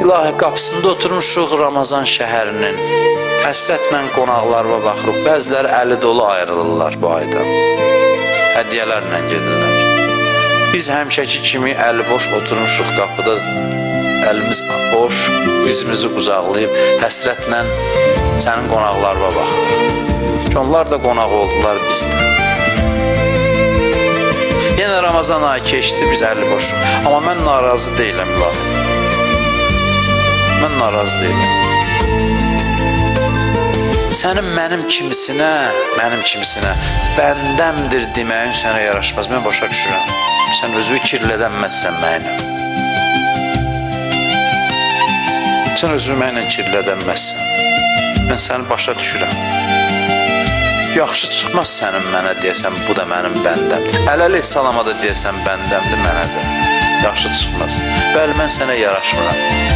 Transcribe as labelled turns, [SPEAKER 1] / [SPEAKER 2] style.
[SPEAKER 1] İlahi qapısında oturmuşuq Ramazan şəhərinin. Həsrətlə qonaqlarına baxırıq. Bəziləri əli dolu ayrılırlar bu aydan. Hədiyyələrlə gedirlər. Biz həmişəki kimi əli boş oturmuşuq qapıda. Əlimiz boş, dizimizi qucaqlayıb həsrətlə sənin qonaqlarına baxırıq. Ki onlar da qonaq oldular bizdə. Yenə Ramazan ayı keçdi, biz əli boşuq. Amma mən narazı deyiləm İlahi. Mən narazı deyiləm. Sənin mənim kimisinə bəndəmdir deməyin sənə yaraşmaz. Mən başa düşürəm. Sən özü kirlədənməzsən mənimlə. Sən özünü mənimlə kirlədənməzsən. Mən səni başa düşürəm. Yaxşı çıxmaz sənin mənə deyəsən, bu da mənim bəndəmdir. Ələli salama da deyəsən bəndəmdir mənə də. Yaxşı çıxmaz. Bəli, mən sənə yaraşmıram.